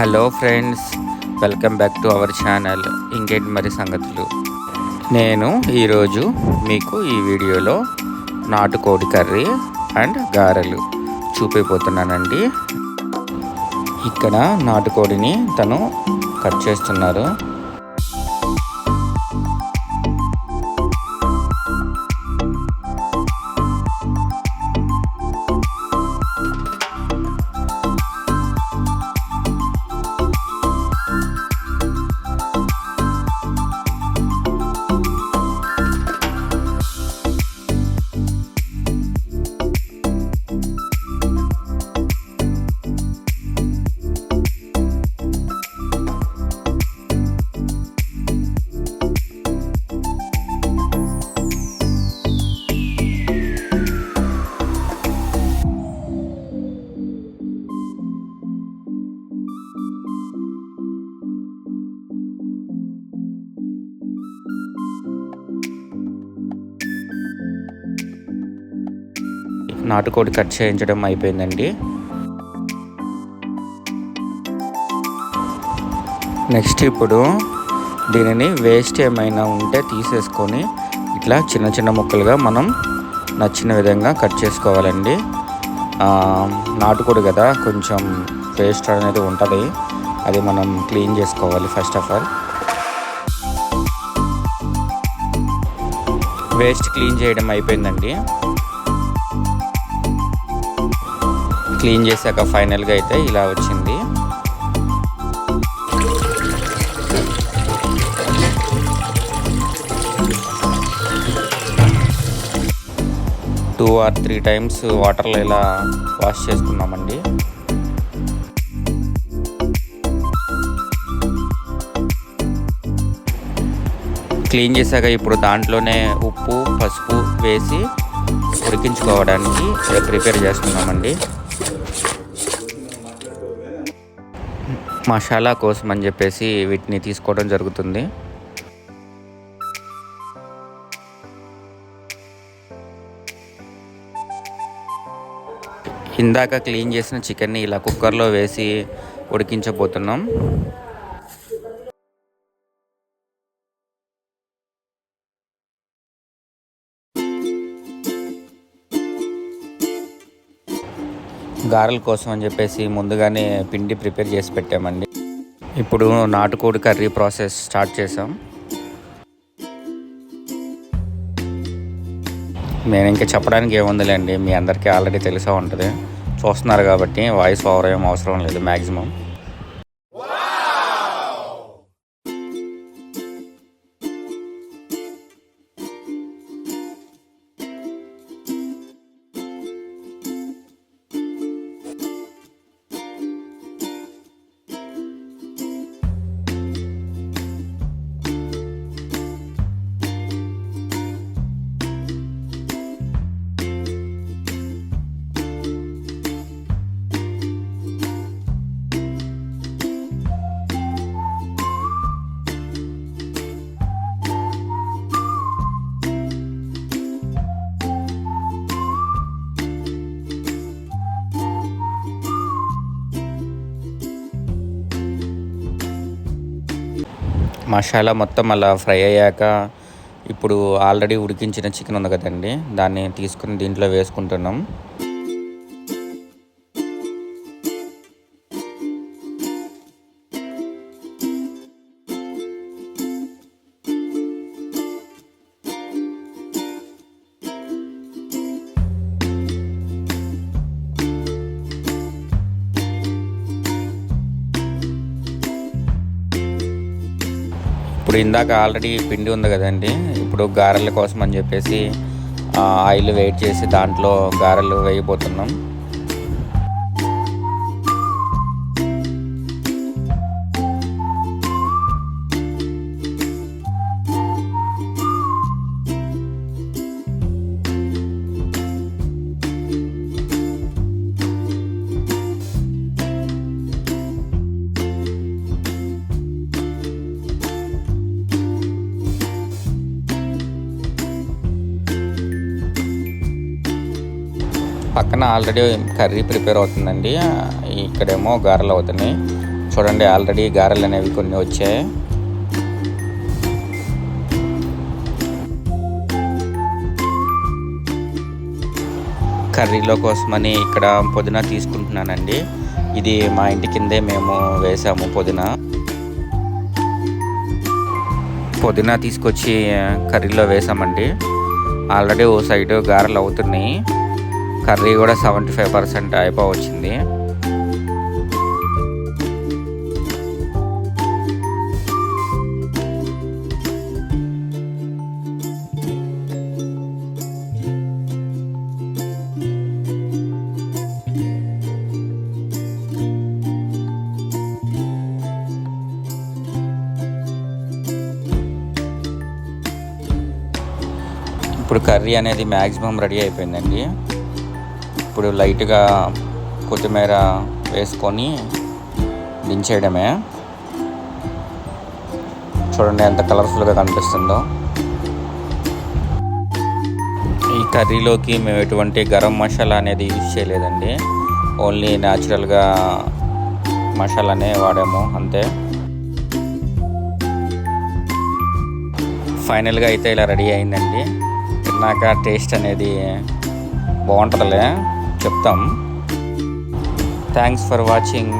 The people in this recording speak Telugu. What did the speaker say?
Hello friends, welcome back to our channel. ఇంకేంటి మరి సంగతులు. నేను ఈరోజు మీకు ఈ వీడియోలో నాటుకోడి కర్రీ అండ్ గారెలు చూపిపోతున్నానండి. ఇక్కడ నాటుకోడిని తను కట్ చేస్తున్నారు. నాటుకోడి కట్ చేయించడం అయిపోయిందండి. నెక్స్ట్ ఇప్పుడు దీనిని వేస్ట్ ఏమైనా ఉంటే తీసేసుకొని ఇట్లా చిన్న చిన్న ముక్కలుగా మనం నచ్చిన విధంగా కట్ చేసుకోవాలండి. నాటుకోడి కదా, కొంచెం వేస్ట్ అనేది ఉంటుంది. అది మనం క్లీన్ చేసుకోవాలి. First of all waste clean చేయడం అయిపోయిందండి. క్లీన్ చేశాక ఫైనల్గా అయితే ఇలా వచ్చింది. టూ ఆర్ 3 టైమ్స్ వాటర్లో ఇలా వాష్ చేసుకున్నామండి. క్లీన్ చేశాక ఇప్పుడు దాంట్లోనే ఉప్పు, పసుపు వేసి ఉడికించుకోవడానికి ప్రిపేర్ చేస్తున్నామండి. మసాలా కోసం అని చెప్పేసి వీటిని తీసుకోవడం జరుగుతుంది. ఇందాక క్లీన్ చేసిన చికెన్ని ఇలా కుక్కర్లో వేసి ఉడికించబోతున్నాం. గారెల కోసం అని చెప్పేసి ముందుగానే పిండి ప్రిపేర్ చేసి పెట్టామండి. ఇప్పుడు నాటుకోడి కర్రీ ప్రాసెస్ స్టార్ట్ చేసాం. నేను ఇంకా చెప్పడానికి ఏముందిలేండి, మీ అందరికీ ఆల్రెడీ తెలిసే ఉంటుంది. చూస్తున్నారు కాబట్టి వాయిస్ ఓవర్ ఏం అవసరం లేదు మ్యాక్సిమం. మసాలా మొత్తం అలా ఫ్రై అయ్యాక ఇప్పుడు ఆల్రెడీ ఉడికించిన చికెన్ ఉంది కదండి, దాన్ని తీసుకుని దీంట్లో వేసుకుంటున్నాం. ఇప్పుడు ఇందాక ఆల్రెడీ పిండి ఉంది కదండి, ఇప్పుడు గారెల కోసం అని చెప్పేసి ఆయిల్ వెయిట్ చేసి దాంట్లో గారెలు వేయబోతున్నాం. పక్కన ఆల్రెడీ కర్రీ ప్రిపేర్ అవుతుందండి. ఇక్కడేమో గారెలు అవుతున్నాయి. చూడండి ఆల్రెడీ గారెలు అనేవి కొన్ని వచ్చాయి. కర్రీలో కోసమని ఇక్కడ పుదీనా తీసుకుంటున్నానండి. ఇది మా ఇంటి కిందే మేము వేసాము పుదీనా తీసుకొచ్చి కర్రీలో వేసామండి. ఆల్రెడీ ఓ సైడ్ గారెలు అవుతున్నాయి. కర్రీ కూడా 75% అయిపోవచ్చింది. ఇప్పుడు కర్రీ అనేది మ్యాక్సిమం రెడీ అయిపోయిందండి. ఇప్పుడు లైట్గా కొత్తిమీర వేసుకొని దించేయడమే. చూడండి ఎంత కలర్ఫుల్గా కనిపిస్తుందో. ఈ కర్రీలోకి మేము ఎటువంటి గరం మసాలా అనేది యూజ్ చేయలేదండి. ఓన్లీ న్యాచురల్గా మసాలానే వాడాము అంతే. ఫైనల్గా అయితే ఇలా రెడీ అయిందండి. తిన్నాక టేస్ట్ అనేది బాగుంటుందిలే చెప్తాం. Thanks for watching.